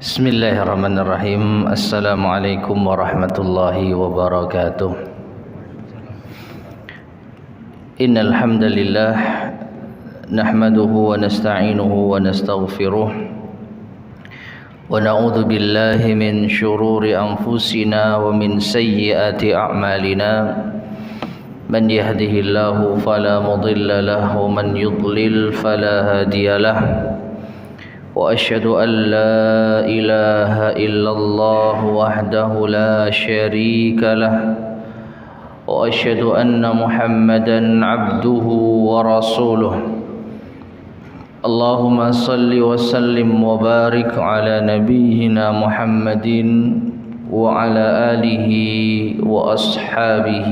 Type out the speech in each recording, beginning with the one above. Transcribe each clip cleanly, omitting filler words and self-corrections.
Bismillahirrahmanirrahim. Assalamualaikum warahmatullahi wabarakatuh. Innal hamdalillah nahmaduhu wa nasta'inuhu wa nastaghfiruh wa na'udzu billahi min shururi anfusina wa min sayyiati a'malina. Man yahdihillahu fala mudilla lahu wa man yudlil fala hadiya lahu. وأشهد أن لا إله إلا الله وحده لا شريك له وأشهد أن محمدا عبده ورسوله اللهم صل وسلم وبارك على نبينا محمد وعلى آله وأصحابه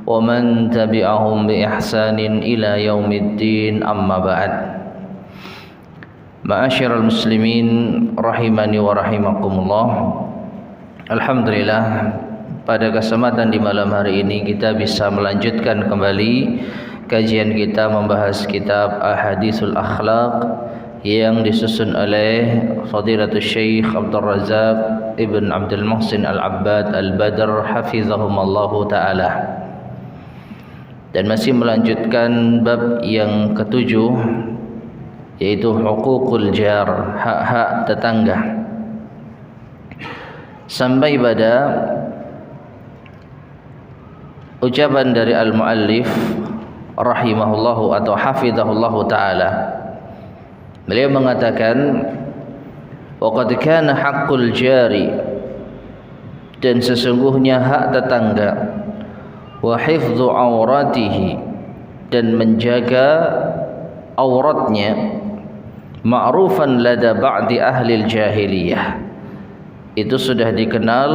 ومن تبعهم بإحسان إلى يوم الدين أما بعد. Ma'asyiral muslimin rahimani wa rahimakumullah. Alhamdulillah, pada kesempatan di malam hari ini kita bisa melanjutkan kembali kajian kita membahas kitab Ahaditsul Akhlaq yang disusun oleh Fadilatul Syekh Abdul Razak Ibn Abdul Muhsin Al-Abbad Al-Badr hafizahumallahu ta'ala, dan masih melanjutkan bab yang ketujuh, yaitu hukukul jar, hak-hak tetangga, sampai pada ucapan dari al-muallif rahimahullahu atau hafizahullahu ta'ala. Beliau mengatakan, waqad kana haqqul jari, dan sesungguhnya hak tetangga, wa hifdzu auratihi, dan menjaga auratnya, ma'rufan lada ba'di ahli jahiliyah, itu sudah dikenal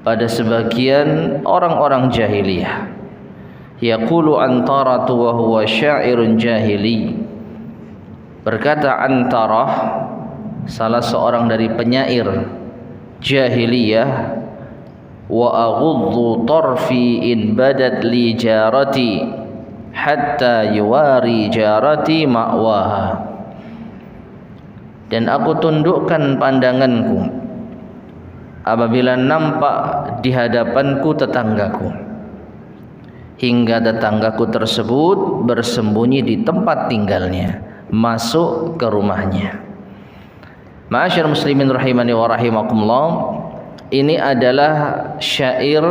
pada sebagian orang-orang jahiliyah. Yaqulu Antaratu wa huwa syairun jahili, berkata Antarah, salah seorang dari penyair jahiliyah, wa aghuddu tarfi in badat li jarati hatta yuwari jarati ma'waha, dan aku tundukkan pandanganku apabila nampak di hadapanku tetanggaku, hingga tetanggaku tersebut bersembunyi di tempat tinggalnya, masuk ke rumahnya. Ma'asyar muslimin rahimani wa rahimakumullah, ini adalah syair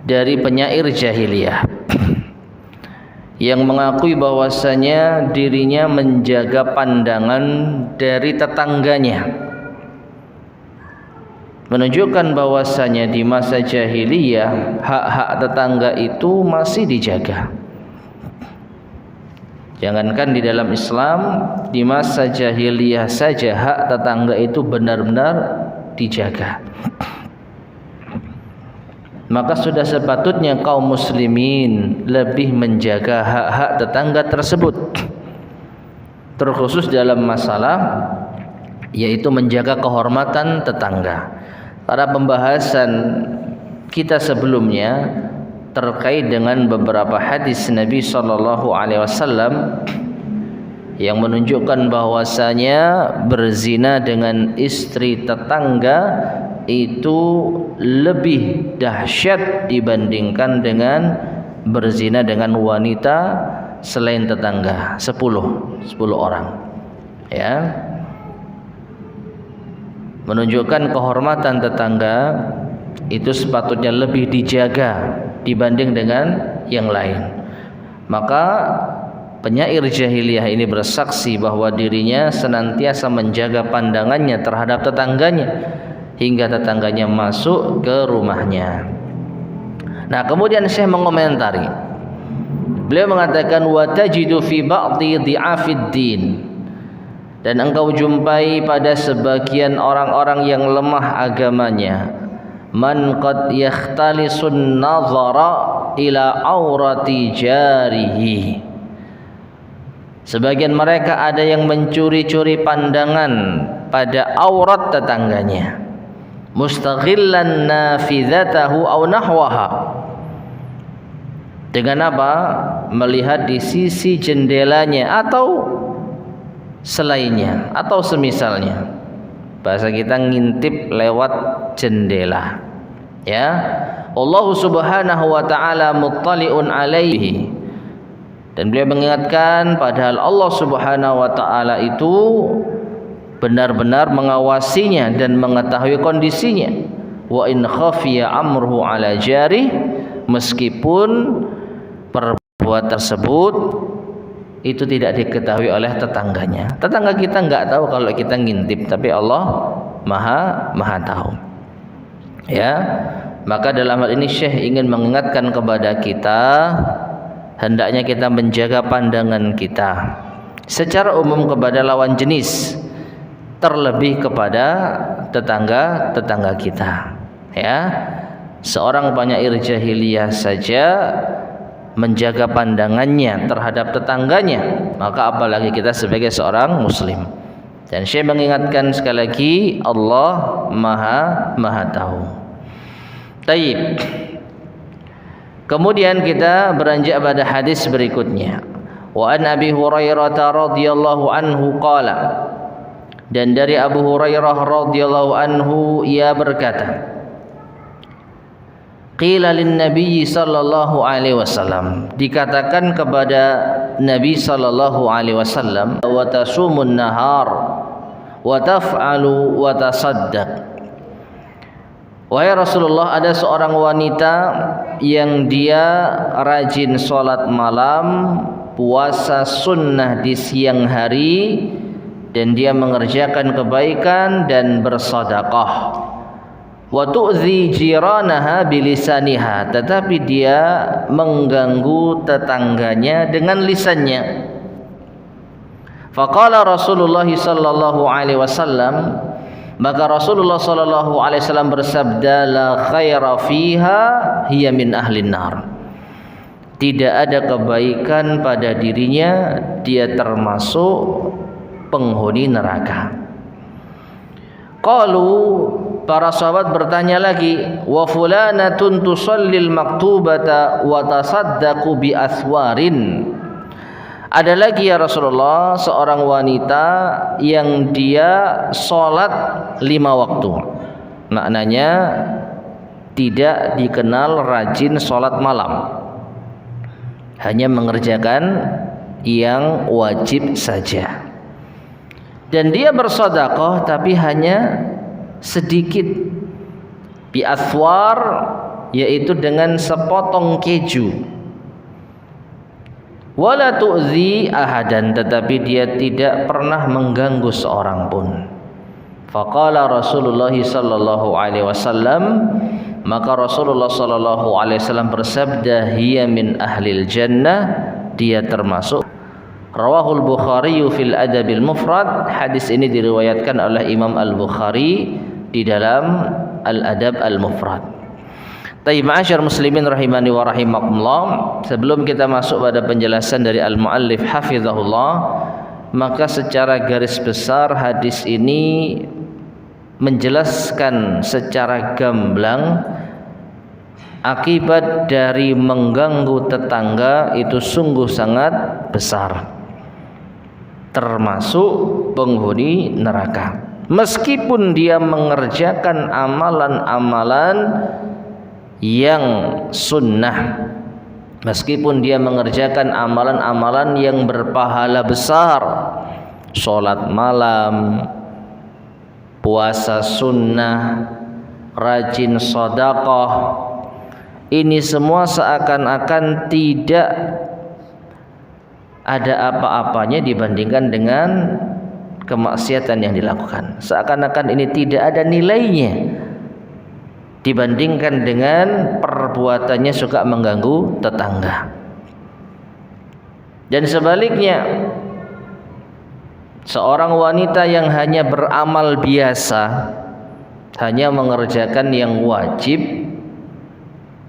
dari penyair jahiliyah yang mengakui bahwasanya dirinya menjaga pandangan dari tetangganya, menunjukkan bahwasanya di masa jahiliyah hak-hak tetangga itu masih dijaga. Jangankan di dalam Islam, di masa jahiliyah saja hak tetangga itu benar-benar dijaga. Maka sudah sepatutnya kaum muslimin lebih menjaga hak-hak tetangga tersebut, terkhusus dalam masalah yaitu menjaga kehormatan tetangga. Pada pembahasan kita sebelumnya terkait dengan beberapa hadis Nabi SAW yang menunjukkan bahwasanya berzina dengan istri tetangga itu lebih dahsyat dibandingkan dengan berzina dengan wanita selain tetangga 10 orang, ya, menunjukkan kehormatan tetangga itu sepatutnya lebih dijaga dibanding dengan yang lain. Maka penyair jahiliyah ini bersaksi bahwa dirinya senantiasa menjaga pandangannya terhadap tetangganya hingga tetangganya masuk ke rumahnya. Nah, kemudian Syekh mengomentari. Beliau mengatakan, wa tajidu fi ba'dhi dhi'afid din, dan engkau jumpai pada sebagian orang-orang yang lemah agamanya, man qad yakhtalisun nazara ila aurati jarihi, sebagian mereka ada yang mencuri-curi pandangan pada aurat tetangganya, mustaghillan nafidhatahu aw nahwaha, dengan apa? Melihat di sisi jendelanya atau selainnya atau semisalnya. Bahasa kita ngintip lewat jendela. Ya. Allah Subhanahu wa taala muttali'un alaihi. Dan beliau mengingatkan padahal Allah Subhanahu wa taala itu benar-benar mengawasinya dan mengetahui kondisinya. Wa in khafiya amruhu ala jari, meskipun perbuatan tersebut itu tidak diketahui oleh tetangganya. Tetangga kita enggak tahu kalau kita ngintip, tapi Allah Maha tahu. Ya. Maka dalam hal ini Syekh ingin mengingatkan kepada kita, hendaknya kita menjaga pandangan kita secara umum kepada lawan jenis, terlebih kepada tetangga kita. Ya, seorang penyair jahiliyah saja menjaga pandangannya terhadap tetangganya, maka apalagi kita sebagai seorang muslim. Dan Syekh mengingatkan sekali lagi, Allah Maha tahu. Taib. Kemudian kita beranjak pada hadis berikutnya. Wa an Abi Hurairah radhiyallahu anhu qala. Dan dari Abu Hurairah radhiyallahu anhu ia berkata, qila lin Nabi sallallahu alaihi wasallam, dikatakan kepada Nabi sallallahu alaihi wasallam, wa tasumun nahar wa taf'alu wa tasaddaq. Wahai Rasulullah, ada seorang wanita yang dia rajin sholat malam, puasa sunnah di siang hari, dan dia mengerjakan kebaikan dan bersedekah. Wa tu'zi jiranaha bilisaniha, tetapi dia mengganggu tetangganya dengan lisannya. Faqala Rasulullah sallallahu alaihi wasallam, maka Rasulullah sallallahu alaihi wasallam bersabda, la khaira fiha hiya min ahlin nar. Tidak ada kebaikan pada dirinya, dia termasuk penghuni neraka. Qalu, para sahabat bertanya lagi, wa fulanatun tusallil maktubata wa tasaddaqu bi aswarin. Ada lagi ya Rasulullah, seorang wanita yang dia sholat 5 waktu. Maknanya tidak dikenal rajin sholat malam, hanya mengerjakan yang wajib saja. Dan dia bersedekah tapi hanya sedikit. Bi aswar, yaitu dengan sepotong keju. Wala tu'zi ahadan, tetapi dia tidak pernah mengganggu seorang pun. Faqala Rasulullah sallallahu alaihi wasallam, maka Rasulullah sallallahu alaihi wasallam bersabda, hiya min ahlil jannah, dia termasuk. Rawahul Bukhari fil Adabil Mufrad. Hadis ini diriwayatkan oleh Imam Al-Bukhari di dalam Al-Adab Al-Mufrad. Taib, ma'asyar muslimin rahimani wa rahimakumullah, sebelum kita masuk pada penjelasan dari al-muallif hafizahullah, maka secara garis besar hadis ini menjelaskan secara gamblang akibat dari mengganggu tetangga itu sungguh sangat besar, termasuk penghuni neraka. Meskipun dia mengerjakan amalan-amalan yang sunnah, meskipun dia mengerjakan amalan-amalan yang berpahala besar, sholat malam, puasa sunnah, rajin sedekah, ini semua seakan-akan tidak ada apa-apanya dibandingkan dengan kemaksiatan yang dilakukan. Seakan-akan ini tidak ada nilainya dibandingkan dengan perbuatannya suka mengganggu tetangga. Dan sebaliknya, seorang wanita yang hanya beramal biasa, hanya mengerjakan yang wajib,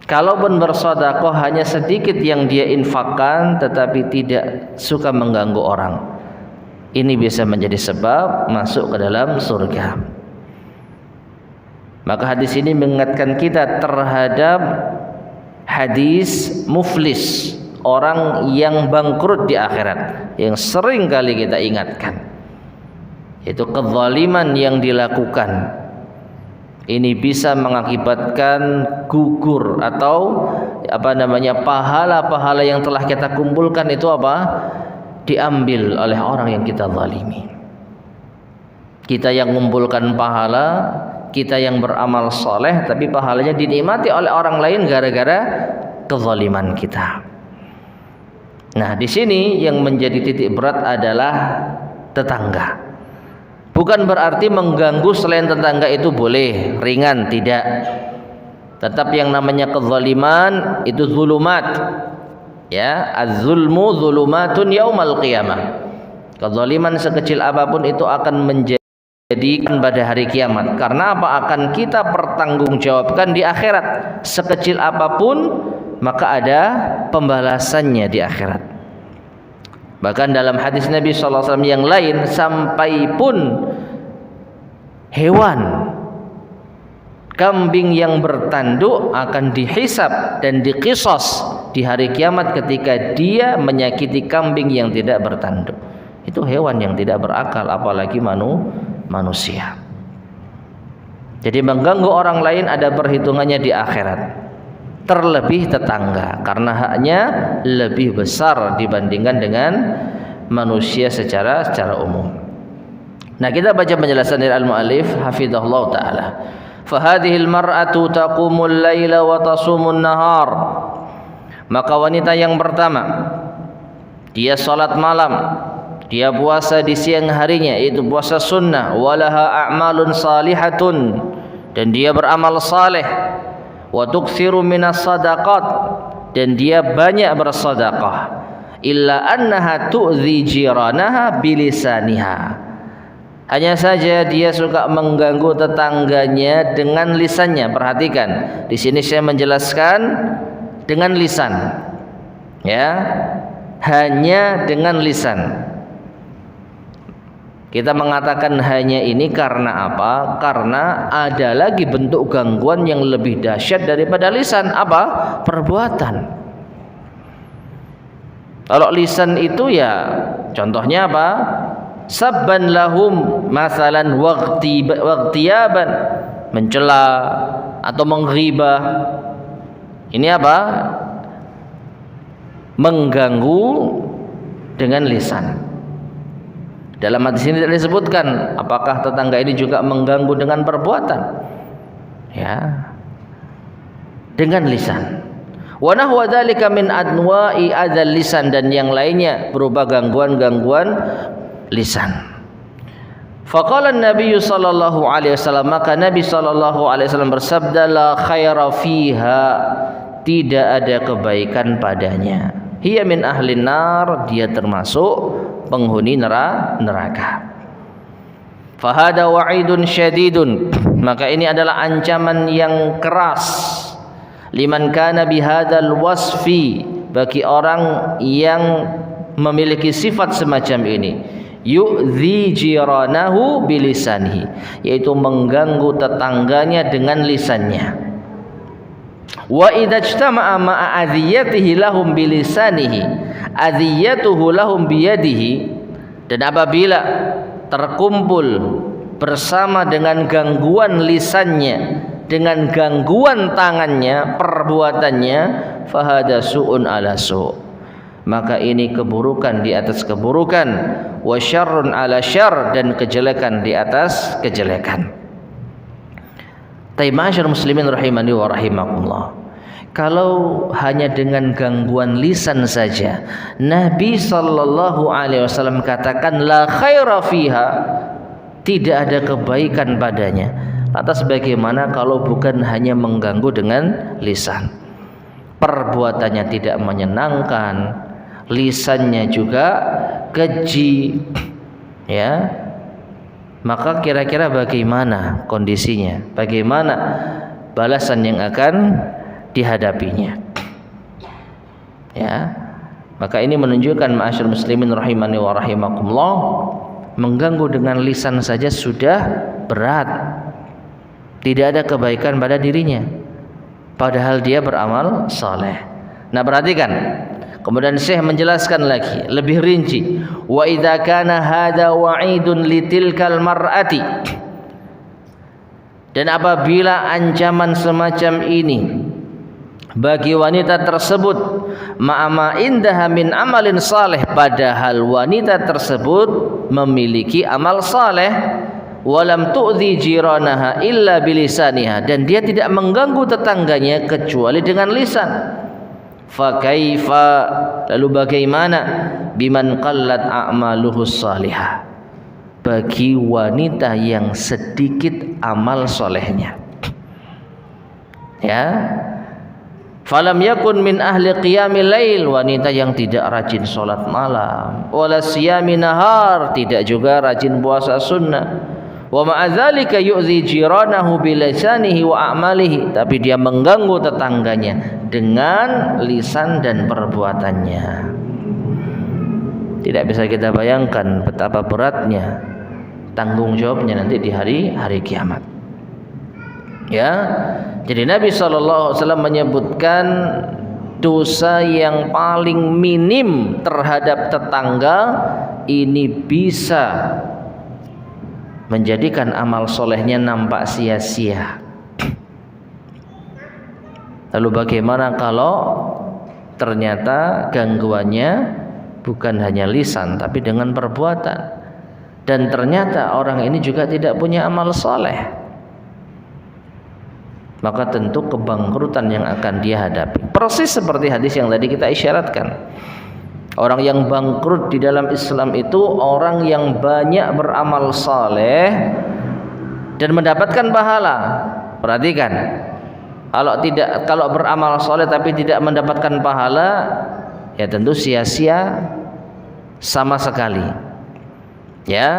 kalaupun bersedekah hanya sedikit yang dia infakkan, tetapi tidak suka mengganggu orang, ini bisa menjadi sebab masuk ke dalam surga. Maka hadis ini mengingatkan kita terhadap hadis muflis, orang yang bangkrut di akhirat, yang sering kali kita ingatkan. Itu kezaliman yang dilakukan. Ini bisa mengakibatkan gugur atau pahala-pahala yang telah kita kumpulkan itu diambil oleh orang yang kita zalimi. Kita yang mengumpulkan pahala, kita yang beramal soleh, tapi pahalanya dinikmati oleh orang lain gara-gara kezaliman kita. Nah, di sini yang menjadi titik berat adalah tetangga. Bukan berarti mengganggu selain tetangga itu boleh, ringan, tidak. Tetap yang namanya kezaliman itu zulumat. Ya, az-zulmu zulumatun yaumal qiyamah. Kezaliman sekecil apapun itu akan menjadikan pada hari kiamat. Karena apa? Akan kita pertanggungjawabkan di akhirat. Sekecil apapun maka ada pembalasannya di akhirat. Bahkan dalam hadis Nabi SAW yang lain, sampai pun hewan kambing yang bertanduk akan dihisab dan diqisas di hari kiamat ketika dia menyakiti kambing yang tidak bertanduk. Itu hewan yang tidak berakal, apalagi manusia. Jadi mengganggu orang lain ada perhitungannya di akhirat. Terlebih tetangga, karena haknya lebih besar dibandingkan dengan manusia secara umum. Nah, kita baca penjelasan dari al-muallif hafizahullah taala. Fa hadhil mar'atu taqumul laila wa tasumun nahar. Maka wanita yang pertama, dia salat malam, dia puasa di siang harinya, yaitu puasa sunnah, walaha a'malun salihatun, dan dia beramal saleh, wa tuksiru minas sadaqat, dan dia banyak bersedekah, illa annaha tu'zi jiranaha bilisaniha, hanya saja dia suka mengganggu tetangganya dengan lisannya. Perhatikan, di sini saya menjelaskan dengan lisan, ya, hanya dengan lisan. Kita mengatakan hanya ini karena apa? Karena ada lagi bentuk gangguan yang lebih dahsyat daripada lisan. Apa? Perbuatan. Kalau lisan itu ya contohnya apa? Sabban lahum masalan waqtiyaban, mencela atau menghibah. Ini apa? Mengganggu dengan lisan. Dalam hadis ini tidak disebutkan apakah tetangga ini juga mengganggu dengan perbuatan, ya, dengan lisan. Wa nahwa dzalika min anwa'i adzal lisan, dan yang lainnya berupa gangguan-gangguan lisan. Faqala an-nabiy sallallahu alaihi wasallam, maka Nabi sallallahu alaihi wasallam bersabda, la khaira fiha, tidak ada kebaikan padanya. Hiya min ahlin nar, dia termasuk penghuni neraka. Fahada wa'idun syadidun, maka ini adalah ancaman yang keras. Liman kana bihadzal wasfi, bagi orang yang memiliki sifat semacam ini. Yu'dzi jiranahu bilisanihi, yaitu mengganggu tetangganya dengan lisannya. Wa idza ijtama'a ma'a adhiyatihi lahum bilisanihi adhiyatuhu lahum biyadihi, dan apabila terkumpul bersama dengan gangguan lisannya, dengan gangguan tangannya, perbuatannya, fahada su'un ala su', maka ini keburukan di atas keburukan, wa syarrun ala syarr, dan kejelekan di atas kejelekan. Ma'asyiral muslimin rahimani wa rahimakumullah, kalau hanya dengan gangguan lisan saja Nabi sallallahu alaihi wasallam katakan la khaira fiha, tidak ada kebaikan padanya. Lantas bagaimana kalau bukan hanya mengganggu dengan lisan? Perbuatannya tidak menyenangkan, lisannya juga keji, ya. Maka kira-kira bagaimana kondisinya? Bagaimana balasan yang akan dihadapinya? Ya. Maka ini menunjukkan ma'asyiral muslimin rahimani wa rahimakumullah, mengganggu dengan lisan saja sudah berat. Tidak ada kebaikan pada dirinya, padahal dia beramal saleh. Nah, perhatikan, Kemudian Syekh menjelaskan lagi lebih rinci, wa idza kana hadza wa'idun litilkal mar'ati, dan apabila ancaman semacam ini bagi wanita tersebut, ma'ama indaha min amalin saleh, padahal wanita tersebut memiliki amal saleh, walam tu'dhi jiranaha illa bilisaniha, dan dia tidak mengganggu tetangganya kecuali dengan lisan. Fa kaifa, lalu bagaimana biman qallat a'maluhu salihah, bagi wanita yang sedikit amal solehnya, ya. Falam yakun min ahli qiyamil lail, wanita yang tidak rajin salat malam, wala siyami nahar, tidak juga rajin puasa sunnah. Wa ma'adzalika yu'zi jiranahu bilisanihi wa a'malihi, tapi dia mengganggu tetangganya dengan lisan dan perbuatannya. Tidak bisa kita bayangkan betapa beratnya tanggung jawabnya nanti di hari kiamat. Ya, jadi Nabi SAW menyebutkan dosa yang paling minim terhadap tetangga ini bisa menjadikan amal solehnya nampak sia-sia. Lalu bagaimana kalau ternyata gangguannya bukan hanya lisan tapi dengan perbuatan, dan ternyata orang ini juga tidak punya amal soleh, maka tentu kebangkrutan yang akan dia hadapi. Persis seperti hadis yang tadi kita isyaratkan. Orang yang bangkrut di dalam Islam itu orang yang banyak beramal saleh dan mendapatkan pahala. Perhatikan, kalau beramal saleh tapi tidak mendapatkan pahala, ya tentu sia-sia sama sekali. Ya.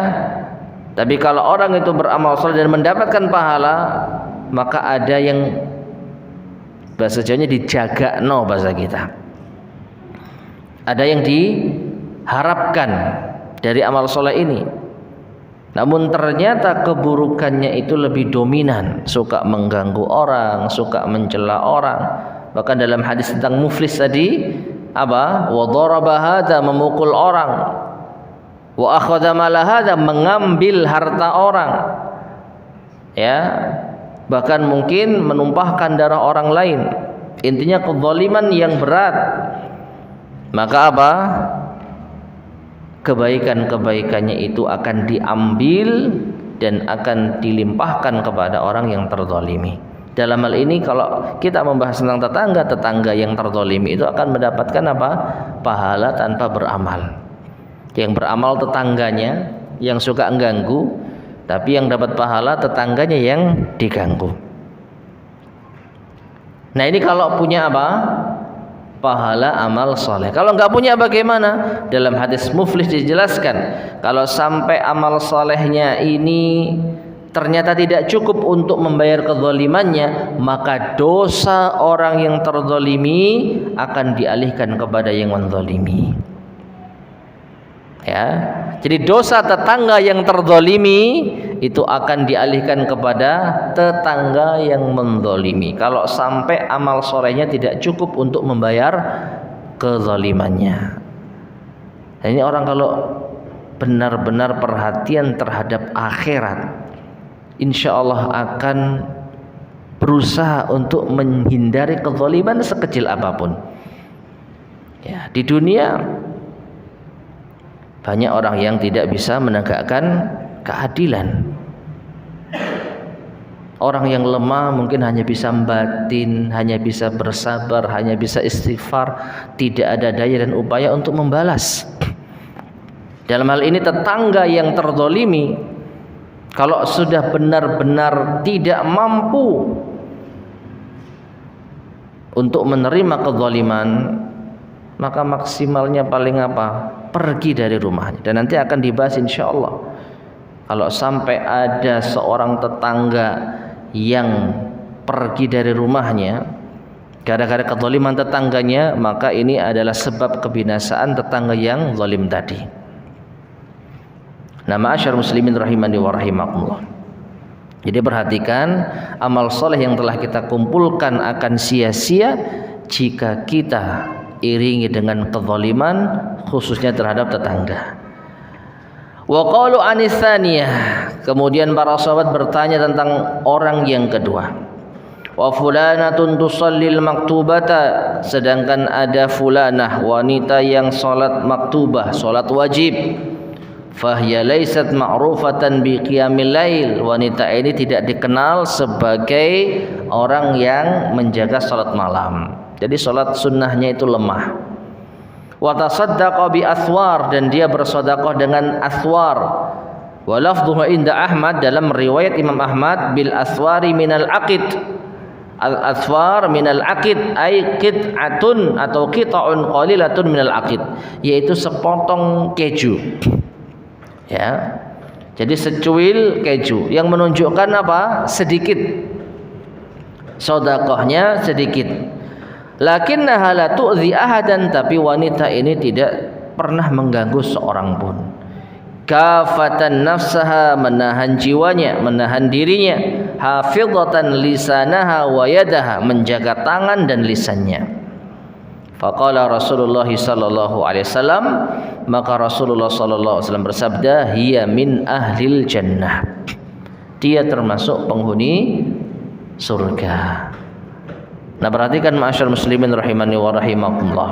Tapi kalau orang itu beramal saleh dan mendapatkan pahala, maka ada yang bahasa Jawanya dijagakno bahasa kita. Ada yang diharapkan dari amal soleh ini, namun ternyata keburukannya itu lebih dominan, suka mengganggu orang, suka mencela orang. Bahkan dalam hadis tentang muflis tadi, apa? Wa daraba hadza, memukul orang, wa akhadha mala hadza, mengambil harta orang, ya, bahkan mungkin menumpahkan darah orang lain. Intinya kezaliman yang berat. Maka apa? Kebaikan-kebaikannya itu akan diambil dan akan dilimpahkan kepada orang yang terzalimi. Dalam hal ini kalau kita membahas tentang tetangga yang terzalimi itu akan mendapatkan apa? Pahala tanpa beramal. Yang beramal tetangganya yang suka mengganggu, tapi yang dapat pahala tetangganya yang diganggu. Nah, ini kalau punya apa? Pahala amal soleh. Kalau enggak punya bagaimana? Dalam hadis muflis dijelaskan, kalau sampai amal solehnya ini ternyata tidak cukup untuk membayar kezalimannya, maka dosa orang yang terzalimi akan dialihkan kepada yang menzalimi. Ya, jadi dosa tetangga yang terzalimi itu akan dialihkan kepada tetangga yang menzalimi. Kalau sampai amal solehnya tidak cukup untuk membayar kezalimannya. Nah, ini orang kalau benar-benar perhatian terhadap akhirat, insya Allah akan berusaha untuk menghindari kezaliman sekecil apapun. Ya, di dunia banyak orang yang tidak bisa menegakkan keadilan. Orang yang lemah mungkin hanya bisa membatin, hanya bisa bersabar, hanya bisa istighfar, tidak ada daya dan upaya untuk membalas. Dalam hal ini tetangga yang terzalimi, kalau sudah benar-benar tidak mampu untuk menerima kezaliman, maka maksimalnya paling apa? Pergi dari rumahnya. Dan nanti akan dibahas insyaallah. Kalau sampai ada seorang tetangga yang pergi dari rumahnya gara-gara kezaliman tetangganya, maka ini adalah sebab kebinasaan tetangga yang zalim tadi. Nah, ma'asyar muslimin rahimani wa rahimakumullah. Jadi perhatikan, amal soleh yang telah kita kumpulkan akan sia-sia jika kita iringi dengan kezaliman, khususnya terhadap tetangga. Wa qalu anisaniyah, kemudian para sahabat bertanya tentang orang yang kedua. Wa fulanatun tusallil maktubata, sedangkan ada fulanah, wanita yang salat maktubah, salat wajib. Fahiya laysat ma'rufatan bi qiyamil lail, wanita ini tidak dikenal sebagai orang yang menjaga salat malam. Jadi salat sunnahnya itu lemah. Wa tasaddaqa bi aswar, dan dia bersedekah dengan aswar. Wa lafdhuhu inda Ahmad, dalam riwayat Imam Ahmad, bil aswari minal aqid. Al aswar minal aqid ay qit'atun atau qita'un qalilatun minal aqid, yaitu sepotong keju. Ya. Jadi secuil keju yang menunjukkan apa? Sedikit. Sedekahnya sedikit. Lakinnaha la tu'zi ahadan, tapi wanita ini tidak pernah mengganggu seorang pun. Kafatan nafsaha, menahan jiwanya, menahan dirinya. Hafidhatan lisanaha wa yadaha, menjaga tangan dan lisannya. Faqala Rasulullah sallallahu alaihi wasallam, maka Rasulullah sallallahu alaihi wasallam bersabda, hiya min ahlil jannah, dia termasuk penghuni surga. Nah, perhatikan ma'asyar muslimin rahimani wa rahimakumullah,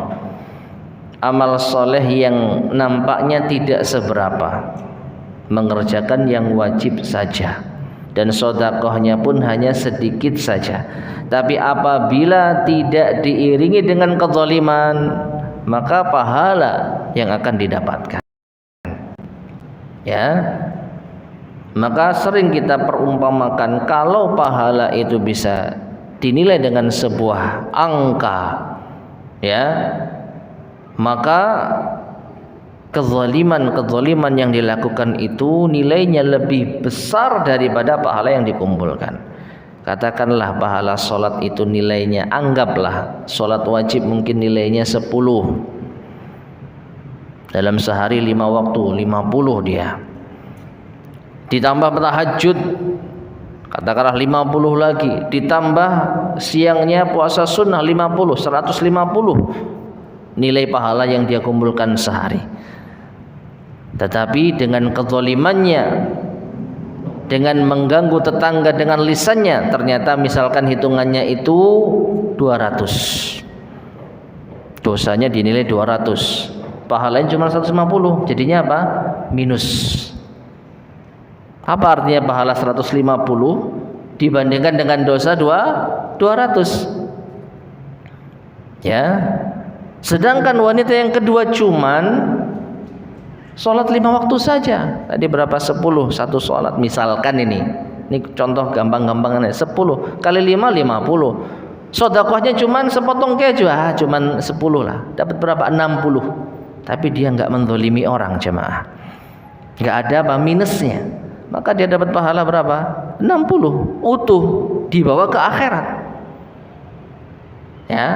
amal soleh yang nampaknya tidak seberapa, mengerjakan yang wajib saja, dan sedekahnya pun hanya sedikit saja, tapi apabila tidak diiringi dengan kezaliman, maka pahala yang akan didapatkan. Ya, maka sering kita perumpamakan, kalau pahala itu bisa dinilai dengan sebuah angka, ya, maka kezaliman yang dilakukan itu nilainya lebih besar daripada pahala yang dikumpulkan. Katakanlah pahala sholat itu nilainya, anggaplah sholat wajib mungkin nilainya 10, dalam sehari 5 waktu 50 dia, ditambah tahajud katakanlah 50 lagi, ditambah siangnya puasa sunnah 50, 150 nilai pahala yang dia kumpulkan sehari. Tetapi dengan kezalimannya, dengan mengganggu tetangga dengan lisannya, ternyata misalkan hitungannya itu 200, dosanya dinilai 200, pahalanya cuma 150, jadinya apa? Minus. Apa artinya pahala 150 dibandingkan dengan dosa 200? Ya. Sedangkan wanita yang kedua cuman sholat 5 waktu saja. Tadi berapa? 10 satu sholat misalkan ini contoh gampang-gampangnya. 10 kali 5 50. Sedekahnya cuman sepotong keju, cuman 10 lah. Dapat berapa? 60. Tapi dia enggak menzalimi orang, jemaah. Enggak ada apa minusnya. Maka dia dapat pahala berapa? 60 utuh, dibawa ke akhirat. Ya.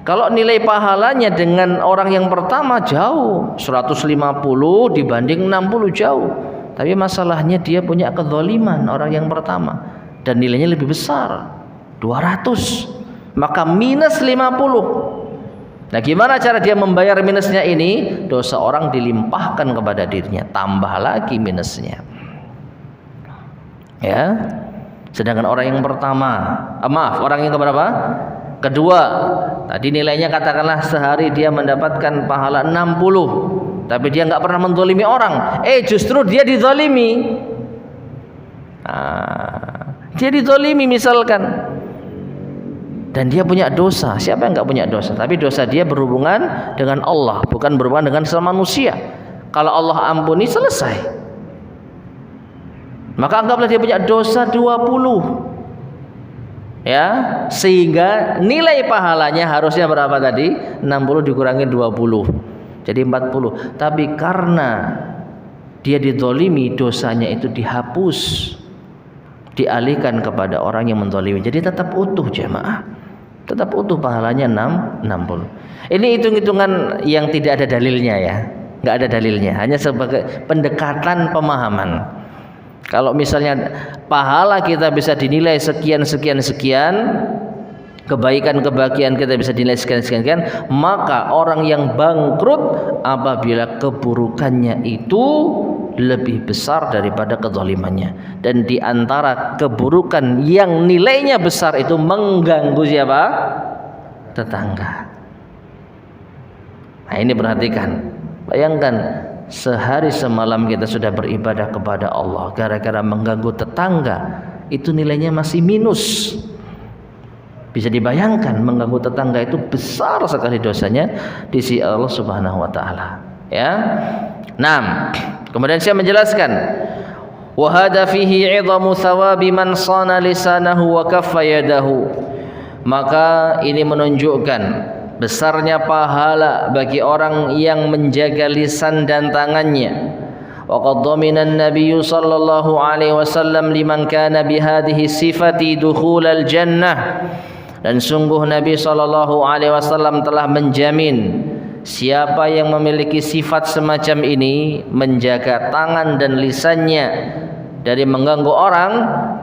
Kalau nilai pahalanya dengan orang yang pertama jauh, 150 dibanding 60 jauh. Tapi masalahnya dia punya kezaliman orang yang pertama, dan nilainya lebih besar, 200. Maka minus 50. Nah, gimana cara dia membayar minusnya ini? Dosa orang dilimpahkan kepada dirinya, tambah lagi minusnya. Ya. Sedangkan orang yang pertama, orang yang keberapa? Kedua, tadi nilainya katakanlah sehari dia mendapatkan pahala 60, tapi dia nggak pernah menzalimi orang. Justru dia dizalimi. Dia dizalimi misalkan, dan dia punya dosa. Siapa yang nggak punya dosa? Tapi dosa dia berhubungan dengan Allah, bukan berhubungan dengan sesama manusia. Kalau Allah ampuni, selesai. Maka anggaplah dia punya dosa 20. Ya, sehingga nilai pahalanya harusnya berapa tadi? 60 dikurangi 20, jadi 40. Tapi karena dia dizalimi, dosanya itu dihapus, dialihkan kepada orang yang menzalimi. Jadi tetap utuh, jemaah. Tetap utuh pahalanya 60. Ini hitung-hitungan yang tidak ada dalilnya ya. Enggak ada dalilnya, hanya sebagai pendekatan pemahaman. Kalau misalnya pahala kita bisa dinilai sekian, kebajikan kita bisa dinilai sekian, maka orang yang bangkrut apabila keburukannya itu lebih besar daripada kezalimannya. Dan di antara keburukan yang nilainya besar itu mengganggu siapa? Tetangga. Nah ini perhatikan, bayangkan sehari semalam kita sudah beribadah kepada Allah, gara-gara mengganggu tetangga itu nilainya masih minus. Bisa dibayangkan mengganggu tetangga itu besar sekali dosanya di sisi Allah Subhanahu wa taala. Ya. 6. Kemudian saya menjelaskan wa hadza fihi 'idhamu thawabi man sana lisanahu wa kaffa yadahu. Maka ini menunjukkan besarnya pahala bagi orang yang menjaga lisan dan tangannya. Wa qad dhamina an-nabiy sallallahu alaihi wasallam liman kana bihadhihi sifati dukhulal jannah. Dan sungguh Nabi sallallahu alaihi wasallam telah menjamin siapa yang memiliki sifat semacam ini, menjaga tangan dan lisannya dari mengganggu orang,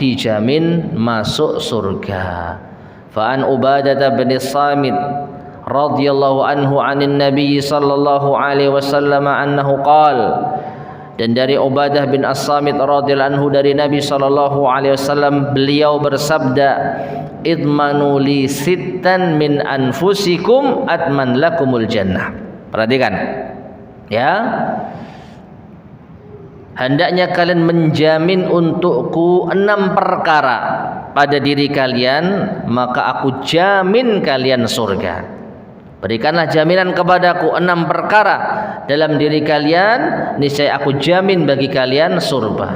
dijamin masuk surga. Fa an Ubadah bin Samit radhiyallahu anhu 'anil Nabi sallallahu alaihi wasallam annahu qala, dan dari Ubadah bin As-Samit radhiyallahu anhu dari Nabi sallallahu alaihi wasallam, beliau bersabda, idmanu li sittan min anfusikum atman lakumul jannah. Perhatikan ya, hendaknya kalian menjamin untukku 6 perkara pada diri kalian, maka aku jamin kalian surga. Berikanlah jaminan kepadaku 6 perkara dalam diri kalian, niscaya aku jamin bagi kalian surga.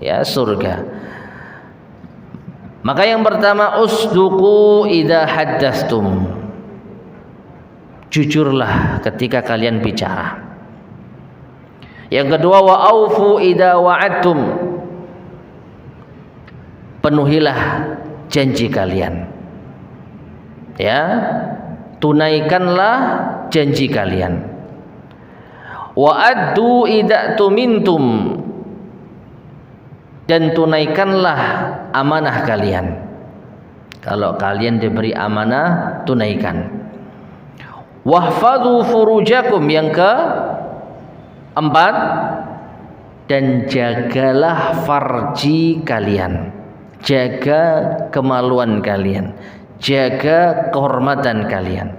Ya, surga. Maka yang pertama, usduqu idza haddatstum. Jujurlah ketika kalian bicara. Yang kedua, wa aufu idza wa'adtum. Penuhilah janji kalian. Ya, tunaikanlah janji kalian. Wa addu idza tumintum. Dan tunaikanlah amanah kalian. Kalau kalian diberi amanah, tunaikan. Wahfadhu furujakum, yang keempat, dan jagalah farji kalian. Jaga kemaluan kalian, jaga kehormatan kalian.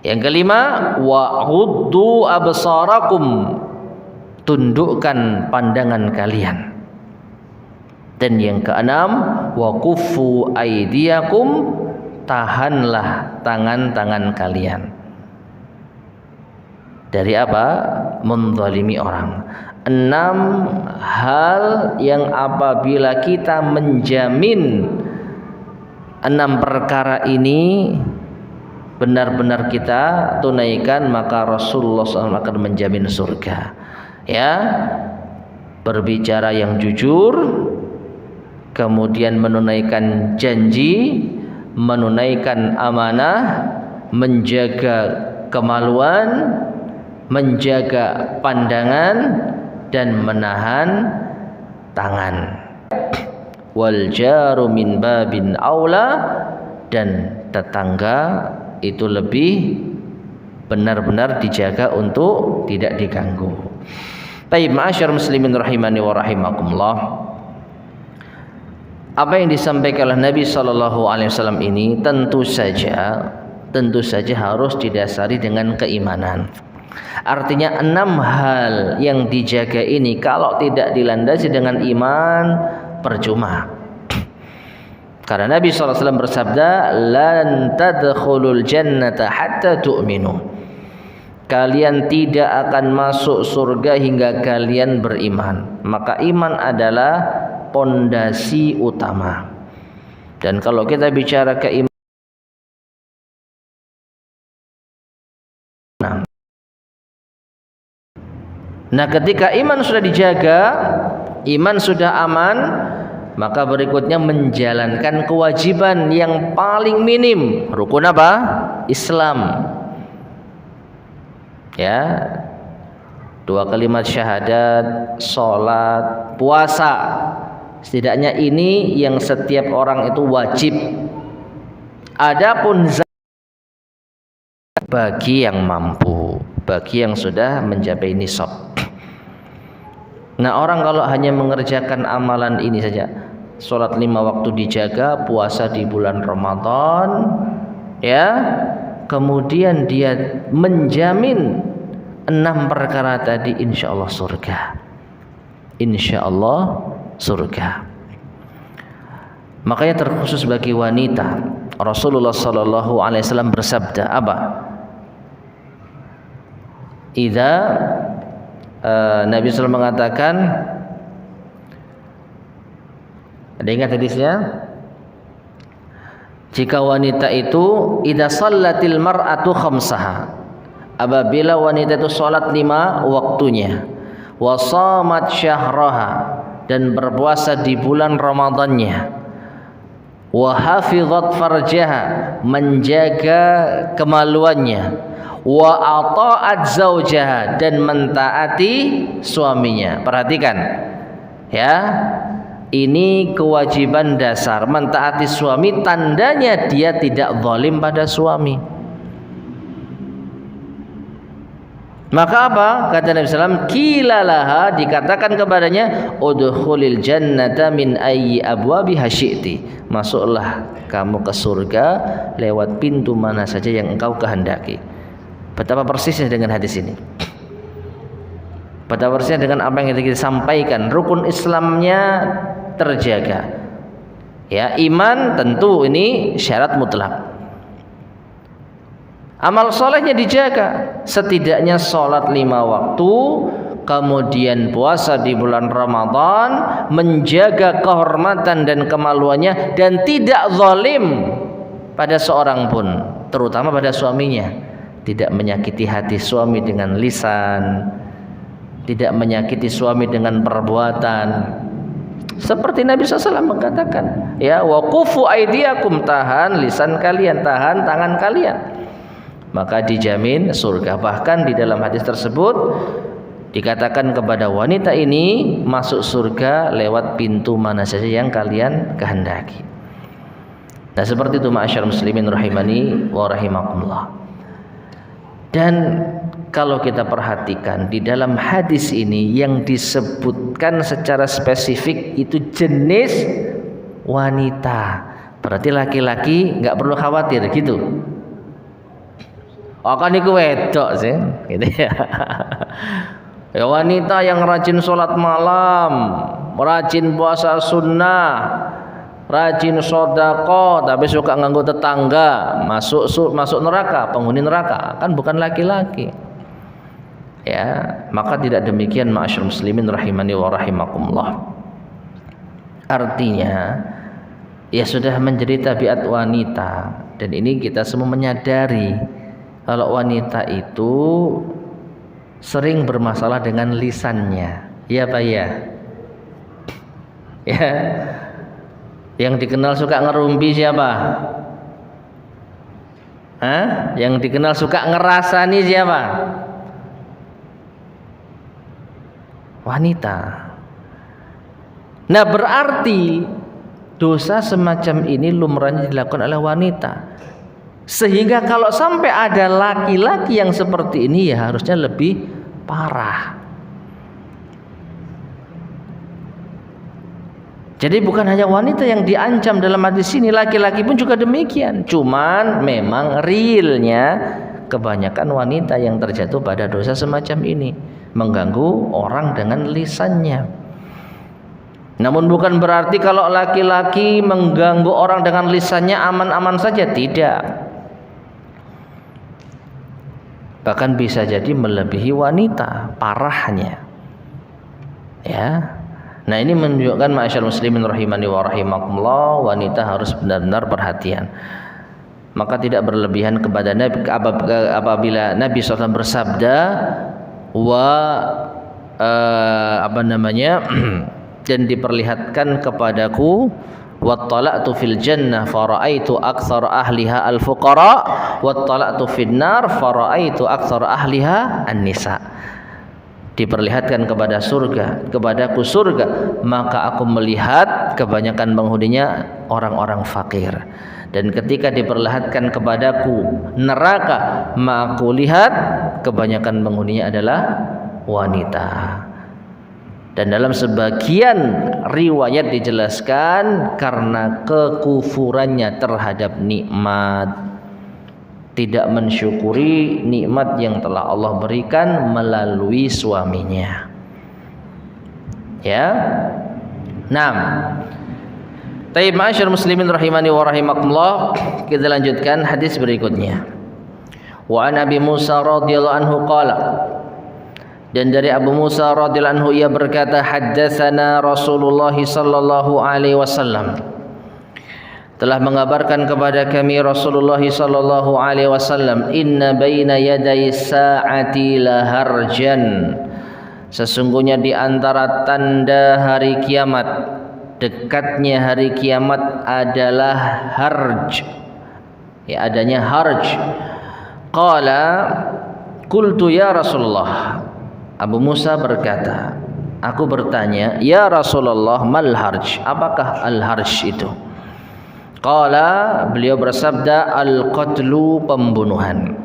Yang kelima, wa ghuddu absarakum, tundukkan pandangan kalian. Dan yang keenam, wa kuffu aydiyakum, tahanlah tangan-tangan kalian. Dari apa? Menzalimi orang. 6 hal yang apabila kita menjamin 6 perkara ini benar-benar kita tunaikan, maka Rasulullah SAW akan menjamin surga. Ya, berbicara yang jujur, kemudian menunaikan janji, menunaikan amanah, menjaga kemaluan, menjaga pandangan, dan menahan tangan. Wal jaru min babin aula, dan tetangga itu lebih benar-benar dijaga untuk tidak diganggu. Baik, ma'asyar muslimin rahimani wa rahimakumullah. Apa yang disampaikan oleh Nabi sallallahu alaihi wasallam ini tentu saja harus didasari dengan keimanan. Artinya 6 hal yang dijaga ini kalau tidak dilandasi dengan iman, percuma. Karena Nabi SAW bersabda, lan tadkhulul jannata hatta tu'minu. Kalian tidak akan masuk surga hingga kalian beriman. Maka iman adalah pondasi utama. Dan kalau kita bicara keimanan, nah ketika iman sudah dijaga, iman sudah aman, maka berikutnya menjalankan kewajiban yang paling minim. Rukun apa? Islam. Ya, 2 kalimat syahadat, sholat, puasa. Setidaknya ini yang setiap orang itu wajib. Adapun bagi yang mampu, bagi yang sudah mencapai nisab. Nah, orang kalau hanya mengerjakan amalan ini saja, sholat 5 waktu dijaga, puasa di bulan Ramadan, ya, kemudian dia menjamin 6 perkara tadi, insya Allah surga. Insya Allah surga. Makanya terkhusus bagi wanita, Rasulullah sallallahu alaihi wasallam bersabda apa? Nabi SAW mengatakan, ada ingat hadisnya? Jika wanita itu idza shallatil mar'atu khamsaha, apabila wanita itu salat 5 waktunya, wa shamat syahraha, dan berpuasa di bulan Ramadannya, wa hafizat farjaha, menjaga kemaluannya, wa ata'at zaujaha, dan mentaati suaminya. Perhatikan ya, ini kewajiban dasar. Mentaati suami tandanya dia tidak zalim pada suami. Maka apa? Kata Nabi SAW, kilalaha, dikatakan kepadanya, udkhulil jannata min ayyi abwabiha syi'ti, masuklah kamu ke surga lewat pintu mana saja yang engkau kehendaki. Betapa persisnya dengan hadis ini, betapa persisnya dengan apa yang kita sampaikan. Rukun Islamnya terjaga, ya, iman tentu ini syarat mutlak. Amal solehnya dijaga, setidaknya sholat 5 waktu, kemudian puasa di bulan Ramadan, menjaga kehormatan dan kemaluannya, dan tidak zalim pada seorang pun, terutama pada suaminya. Tidak menyakiti hati suami dengan lisan, tidak menyakiti suami dengan perbuatan. Seperti Nabi SAW mengatakan, ya, waqufu aidiakum, tahan lisan kalian, tahan tangan kalian, maka dijamin surga. Bahkan di dalam hadis tersebut dikatakan kepada wanita ini masuk surga lewat pintu mana saja yang kalian kehendaki. Nah, seperti itu ma'asyar muslimin rahimani wa rahimakumullah. Dan kalau kita perhatikan di dalam hadis ini yang disebutkan secara spesifik itu jenis wanita. Berarti laki-laki nggak perlu khawatir gitu. Oh, kan iku wedok sih, gitu ya. Ya, wanita yang rajin sholat malam, rajin puasa sunnah, rajin sedekah, tapi suka nganggo tetangga, masuk neraka, penghuni neraka, kan bukan laki-laki. Ya, maka tidak demikian ma'asyar muslimin rahimani wa rahimakumullah. Artinya ya sudah menjadi tabiat wanita, dan ini kita semua menyadari kalau wanita itu sering bermasalah dengan lisannya. Ya Pak ya. Ya. Yang dikenal suka ngerumpi siapa? Hah? Yang dikenal suka ngerasani siapa? Wanita. Nah, berarti dosa semacam ini lumrahnya dilakukan oleh wanita. Sehingga kalau sampai ada laki-laki yang seperti ini, ya harusnya lebih parah. Jadi bukan hanya wanita yang diancam dalam hadis ini, laki-laki pun juga demikian. Cuman memang realnya kebanyakan wanita yang terjatuh pada dosa semacam ini, mengganggu orang dengan lisannya. Namun bukan berarti kalau laki-laki mengganggu orang dengan lisannya aman-aman saja, tidak. Bahkan bisa jadi melebihi wanita parahnya. Ya. Nah, ini menunjukkan ma'asyar muslimin rahimani wa rahimakumullah, wanita harus benar-benar perhatian. Maka tidak berlebihan kepada Nabi apabila Nabi SAW bersabda dan diperlihatkan kepadaku wattala'tu fil jannah fara'aitu aktsara ahliha al-fuqara wattala'tu fin nar fara'aitu aktsara ahliha an-nisa. Diperlihatkan kepadaku surga, maka aku melihat kebanyakan penghuninya orang-orang fakir, Dan ketika diperlihatkan kepadaku neraka, maka aku lihat kebanyakan penghuninya adalah wanita. Dan dalam sebagian riwayat dijelaskan karena kekufurannya terhadap nikmat, tidak mensyukuri nikmat yang telah Allah berikan melalui suaminya. Ya. 6. Taib ma'asyar muslimin rahimani wa rahimakumullah, kita lanjutkan hadis berikutnya. Wa an Abi Musa radhiyallahu anhu qala, dan dari Abu Musa radhiyallahu anhu ia berkata, haddatsana Rasulullah sallallahu alaihi wasallam, telah mengabarkan kepada kami Rasulullah sallallahu alaihi wasallam, inna baina yaday saati laharjan, sesungguhnya di antara tanda hari kiamat, dekatnya hari kiamat adalah harj, ya, adanya harj. Qala qultu ya Rasulullah, Abu Musa berkata, aku bertanya, ya Rasulullah, mal harj, apakah al harj itu? Qala, beliau bersabda, al-qatlu, pembunuhan.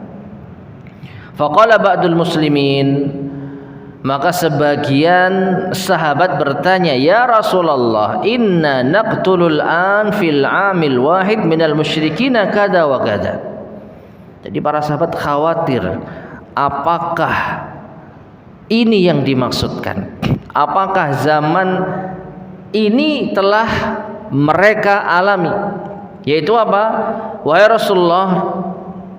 Faqala ba'dul muslimin, maka sebagian sahabat bertanya, ya Rasulullah, inna naqtulul an fil amil wahid minal musyrikina kada wa kada. Jadi para sahabat khawatir, apakah ini yang dimaksudkan? Apakah zaman ini telah mereka alami? Yaitu apa? Wahai Rasulullah,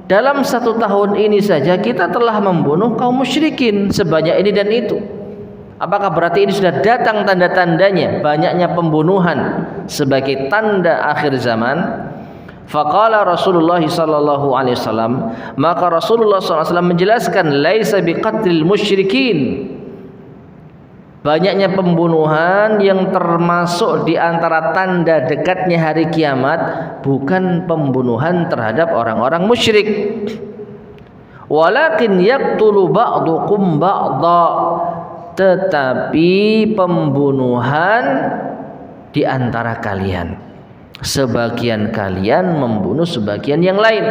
dalam 1 tahun ini saja kita telah membunuh kaum musyrikin sebanyak ini dan itu. Apakah berarti ini sudah datang tanda-tandanya banyaknya pembunuhan sebagai tanda akhir zaman? Faqala Rasulullah sallallahu alaihi wasallam, maka Rasulullah sallallahu alaihi wasallam menjelaskan, laisa biqatlil musyrikin, banyaknya pembunuhan yang termasuk di antara tanda dekatnya hari kiamat bukan pembunuhan terhadap orang-orang musyrik. Walakin yaqtulu ba'dukum ba'dha, tetapi pembunuhan di antara kalian, sebagian kalian membunuh sebagian yang lain.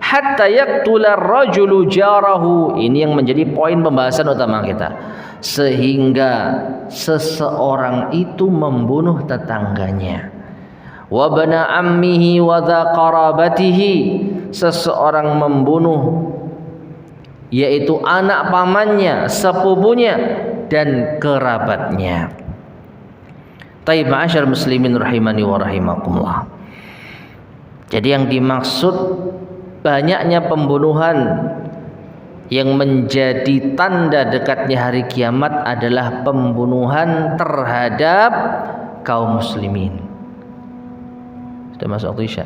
Hatta yaqtula rajulu jarahu, ini yang menjadi poin pembahasan utama kita, sehingga seseorang itu membunuh tetangganya. Wa bana ammihi wa dha qarabatihi, seseorang membunuh yaitu anak pamannya, sepupunya dan kerabatnya. Taib ma'asyar muslimin rahimani wa rahimakumullah. Jadi yang dimaksud banyaknya pembunuhan yang menjadi tanda dekatnya hari kiamat adalah pembunuhan terhadap kaum muslimin. Sudah masuk waktu Isya.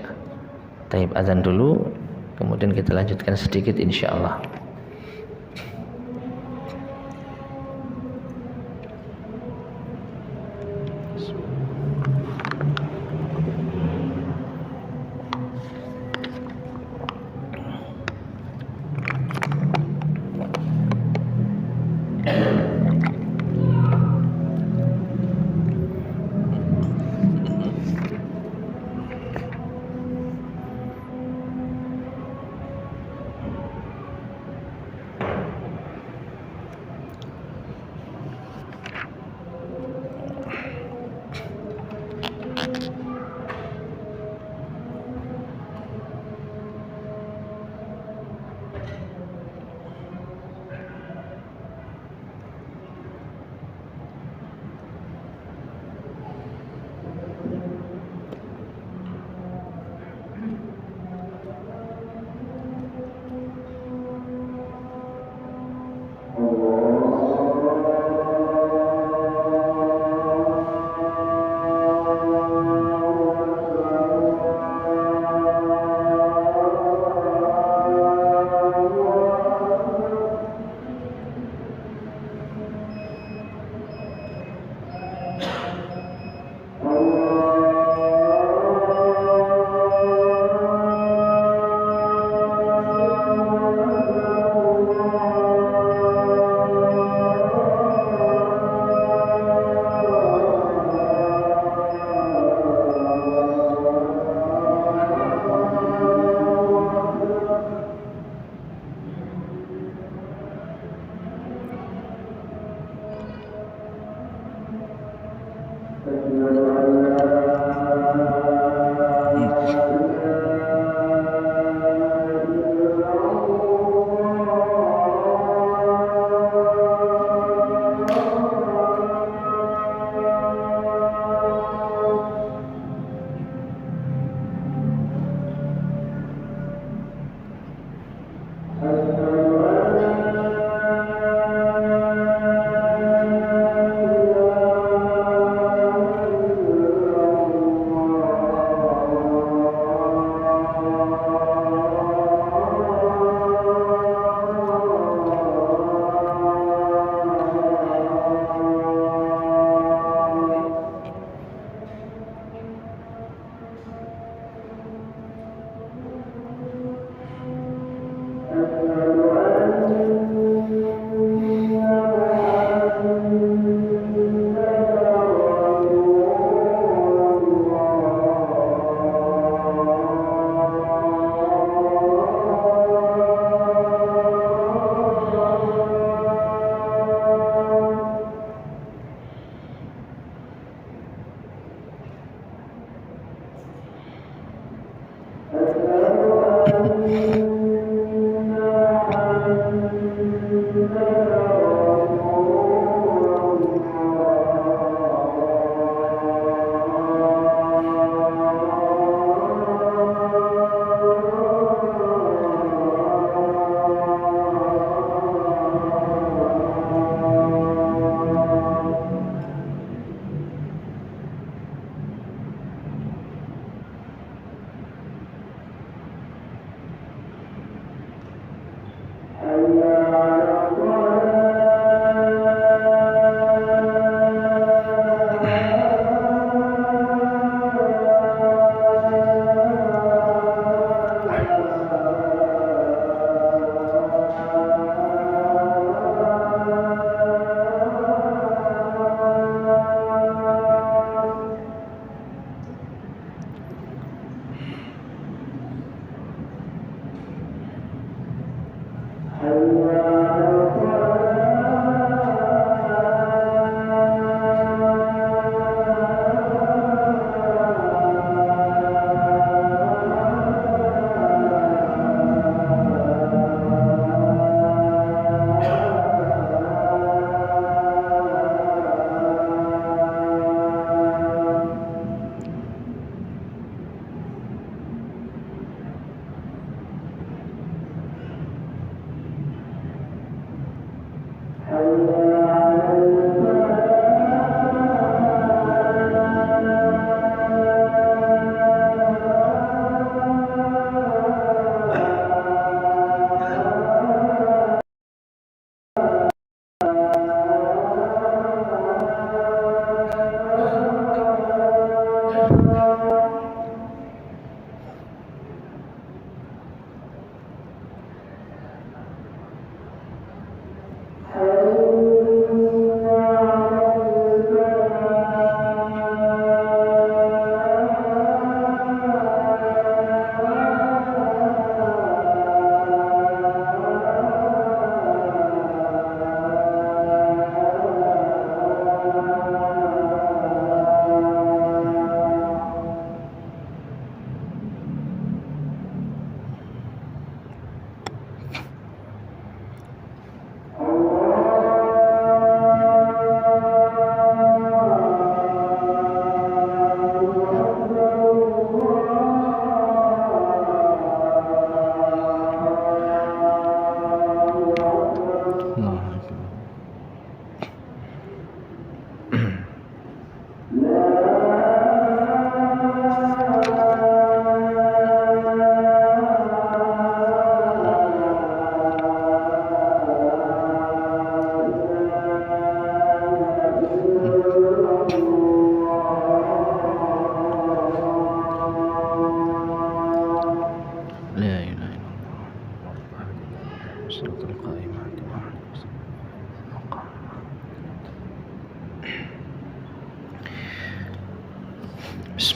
Taib, azan dulu, kemudian kita lanjutkan sedikit insyaallah.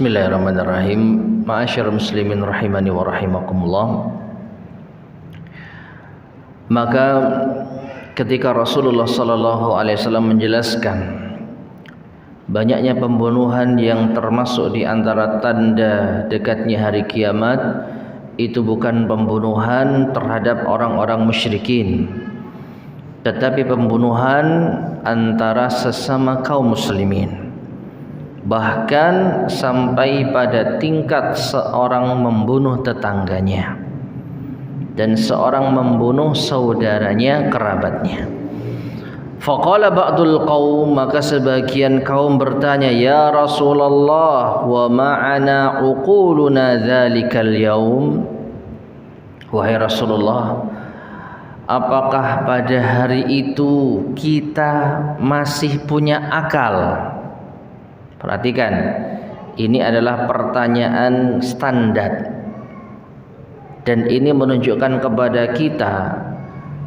Bismillahirrahmanirrahim. Ma'asyiral muslimin rahimani wa rahimakumullah. Maka ketika Rasulullah sallallahu alaihi wasallam menjelaskan banyaknya pembunuhan yang termasuk di antara tanda dekatnya hari kiamat itu bukan pembunuhan terhadap orang-orang musyrikin, tetapi pembunuhan antara sesama kaum muslimin. Bahkan sampai pada tingkat seorang membunuh tetangganya dan seorang membunuh saudaranya, kerabatnya. Faqala ba'dul qaum, maka sebagian kaum bertanya, ya Rasulullah, wa ma'ana uquluna dzalikal yaum. Wahai Rasulullah, apakah pada hari itu kita masih punya akal? Perhatikan, ini adalah pertanyaan standar, dan ini menunjukkan kepada kita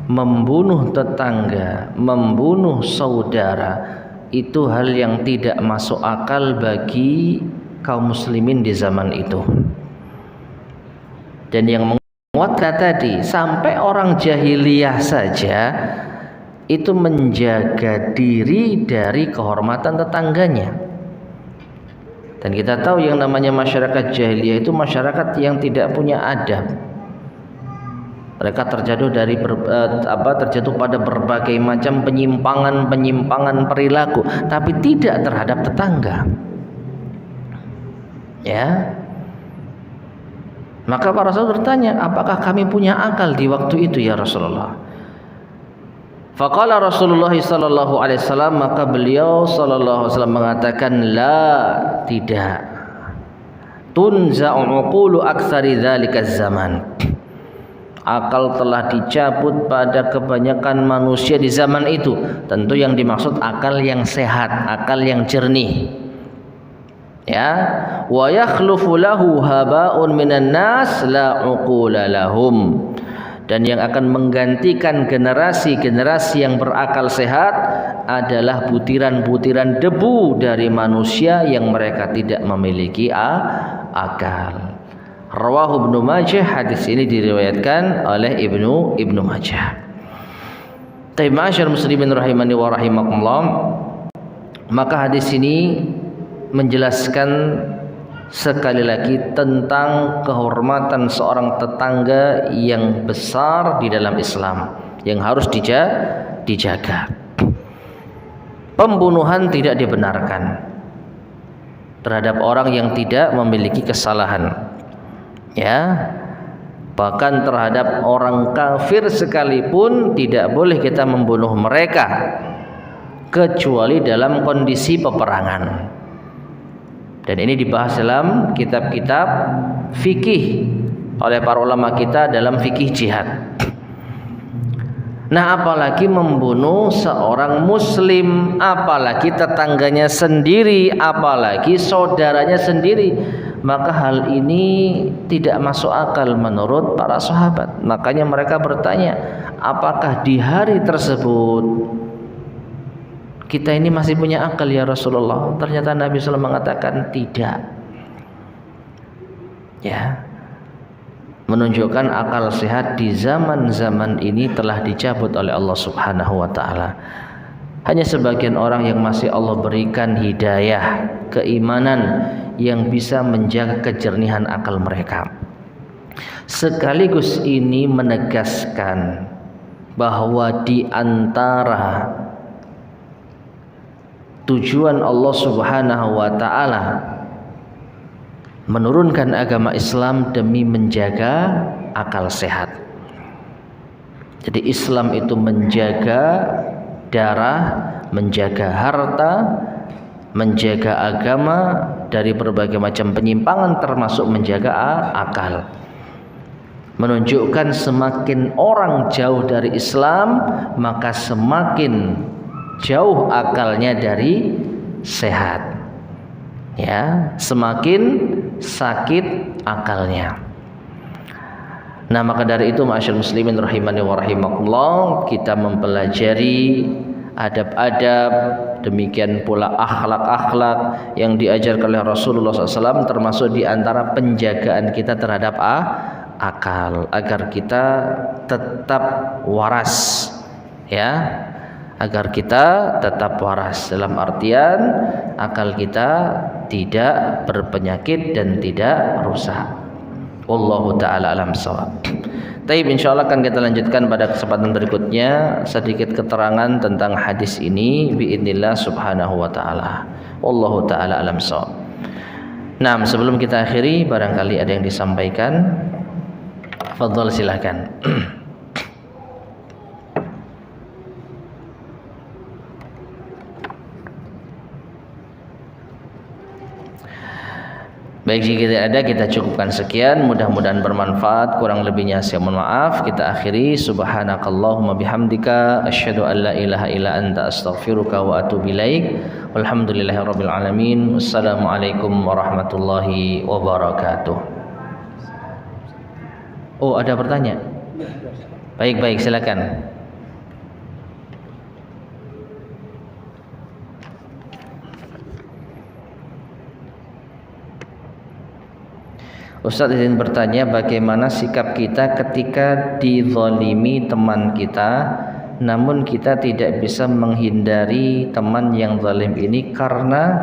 membunuh tetangga, membunuh saudara itu hal yang tidak masuk akal bagi kaum muslimin di zaman itu. Dan yang menguatkan tadi, sampai orang jahiliyah saja itu menjaga diri dari kehormatan tetangganya. Dan kita tahu yang namanya masyarakat jahiliyah itu masyarakat yang tidak punya adab. Mereka terjatuh pada berbagai macam penyimpangan perilaku, tapi tidak terhadap tetangga. Ya. Maka para sahabat bertanya, apakah kami punya akal di waktu itu ya Rasulullah? Faqala Rasulullah sallallahu alaihi wasallam, maka beliau sallallahu alaihi wasallam mengatakan, la, tidak. Tunza'u uqulu aktsari dzalikaz zaman. Akal telah dicabut pada kebanyakan manusia di zaman itu. Tentu yang dimaksud akal yang sehat, akal yang jernih. Ya, wa yakhlufu lahu haba'un minan nas la uqula lahum. Dan yang akan menggantikan generasi-generasi yang berakal sehat adalah butiran-butiran debu dari manusia yang mereka tidak memiliki akal. Rawahu Ibnu Majah, hadis ini diriwayatkan oleh Ibnu Majah. Tapi ma'asyar muslimin rahimani wa rahimakumullah, maka hadis ini menjelaskan sekali lagi tentang kehormatan seorang tetangga yang besar di dalam Islam, yang harus dijaga. Pembunuhan tidak dibenarkan terhadap orang yang tidak memiliki kesalahan. Ya, bahkan terhadap orang kafir sekalipun tidak boleh kita membunuh mereka kecuali dalam kondisi peperangan. Dan ini dibahas dalam kitab-kitab fikih oleh para ulama kita dalam fikih jihad. Nah, apalagi membunuh seorang muslim, apalagi tetangganya sendiri, apalagi saudaranya sendiri, maka hal ini tidak masuk akal menurut para sahabat. Makanya mereka bertanya, apakah di hari tersebut kita ini masih punya akal ya Rasulullah? Ternyata Nabi SAW mengatakan tidak. Ya, menunjukkan akal sehat di zaman-zaman ini telah dicabut oleh Allah Subhanahu wa taala. Hanya sebagian orang yang masih Allah berikan hidayah, keimanan yang bisa menjaga kejernihan akal mereka. Sekaligus ini menegaskan bahwa di antara tujuan Allah Subhanahu wa taala menurunkan agama Islam demi menjaga akal sehat. Jadi Islam itu menjaga darah, menjaga harta, menjaga agama dari berbagai macam penyimpangan, termasuk menjaga akal. Menunjukkan semakin orang jauh dari Islam, maka semakin jauh akalnya dari sehat. Ya, semakin sakit akalnya. Nah, maka dari itu ma'asyar muslimin rahimani wa rahimakumullah, kita mempelajari adab-adab, demikian pula akhlak-akhlak yang diajarkan oleh Rasulullah SAW, termasuk di antara penjagaan kita terhadap akal, agar kita tetap waras, ya, agar kita tetap waras, dalam artian akal kita tidak berpenyakit dan tidak rusak. Wallahu taala alam shawab. Taib, insyaallah akan kita lanjutkan pada kesempatan berikutnya sedikit keterangan tentang hadis ini biidznillah subhanahu wa taala. Wallahu taala alam shawab. Nah, sebelum kita akhiri barangkali ada yang disampaikan. Fadhal, silakan. Baik, jika tidak ada kita cukupkan sekian, mudah-mudahan bermanfaat. Kurang lebihnya saya mohon maaf. Kita akhiri, subhanakallahumma bihamdika asyhadu an la ilaha illa anta astaghfiruka wa atubu ilaik. Walhamdulillahirabbil alamin. Wassalamualaikum warahmatullahi wabarakatuh. Oh, ada pertanyaan? Baik, silakan. Ustaz izin bertanya, bagaimana sikap kita ketika dizalimi teman kita, namun kita tidak bisa menghindari teman yang zalim ini karena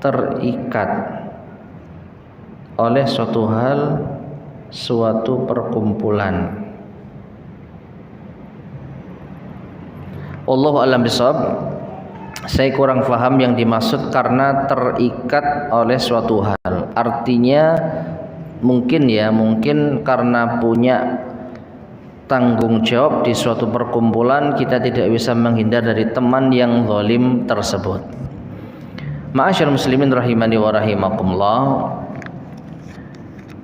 terikat oleh suatu hal, suatu perkumpulan. Wallahu a'lam bishawab. Saya kurang paham yang dimaksud karena terikat oleh suatu hal. Artinya mungkin karena punya tanggung jawab di suatu perkumpulan, kita tidak bisa menghindar dari teman yang zalim tersebut. Ma'asyiral muslimin rahimani wa rahimakumullah.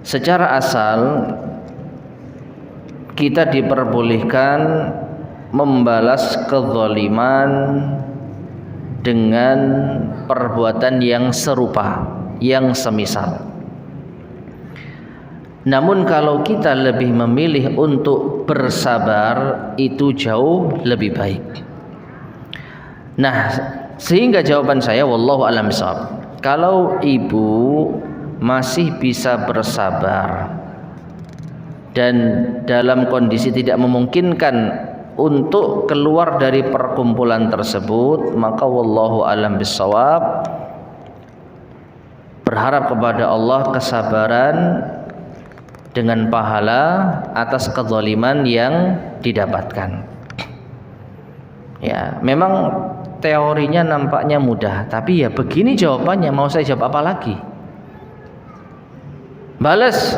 Secara asal kita diperbolehkan membalas kezaliman dengan perbuatan yang serupa, yang semisal. Namun kalau kita lebih memilih untuk bersabar, itu jauh lebih baik. Nah, sehingga jawaban saya wallahu a'lam bishawab. Kalau ibu masih bisa bersabar dan dalam kondisi tidak memungkinkan untuk keluar dari perkumpulan tersebut, maka wallahu a'lam bishawab, berharap kepada Allah kesabaran dengan pahala atas kezaliman yang didapatkan. Ya, memang teorinya nampaknya mudah, tapi ya begini jawabannya, mau saya jawab apa lagi? Balas.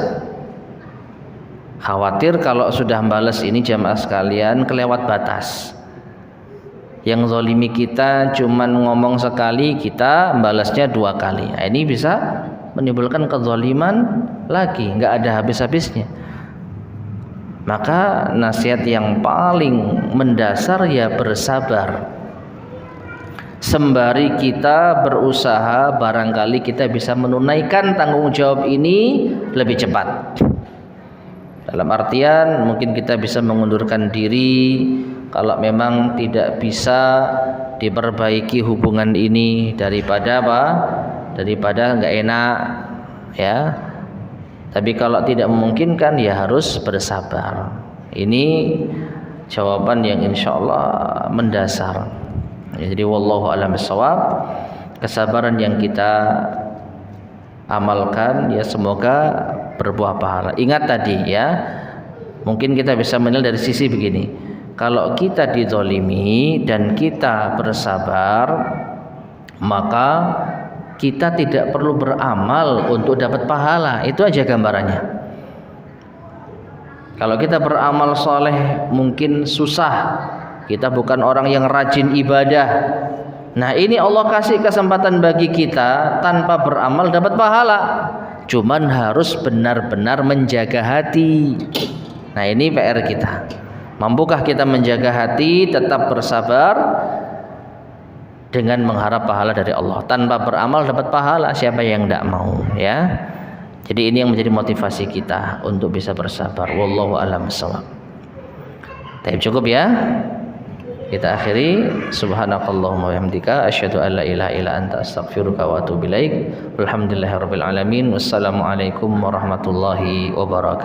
Khawatir kalau sudah balas ini jamaah sekalian kelewat batas. Yang zalimi kita cuman ngomong sekali, kita balasnya 2 kali. Nah, ini bisa menimbulkan kezaliman lagi, nggak ada habis-habisnya. Maka nasihat yang paling mendasar ya bersabar. Sembari kita berusaha, barangkali kita bisa menunaikan tanggung jawab ini lebih cepat. Dalam artian mungkin kita bisa mengundurkan diri kalau memang tidak bisa diperbaiki hubungan ini, daripada apa? Daripada nggak enak, ya. Tapi kalau tidak memungkinkan ya harus bersabar. Ini jawaban yang insya Allah mendasar. Jadi wallahu a'lam bishawab. Kesabaran yang kita amalkan ya semoga berbuah pahala. Ingat tadi ya, mungkin kita bisa menilai dari sisi begini. Kalau kita dizalimi dan kita bersabar, maka kita tidak perlu beramal untuk dapat pahala. Itu aja gambarannya. Kalau kita beramal soleh mungkin susah. Kita bukan orang yang rajin ibadah. Nah, ini Allah kasih kesempatan bagi kita tanpa beramal dapat pahala. Cuman harus benar-benar menjaga hati. Nah, ini PR kita. Mampukah kita menjaga hati, tetap bersabar dengan mengharap pahala dari Allah. Tanpa beramal dapat pahala, siapa yang tidak mau, ya. Jadi ini yang menjadi motivasi kita untuk bisa bersabar. Wallahu a'lam bishawab. Cukup ya. Kita akhiri, subhanakallahumma wa bihamdika asyhadu an la ilaha illa anta astaghfiruka wa atubu ilaik. Walhamdulillahirabbil alamin. Wassalamualaikum warahmatullahi wabarakatuh.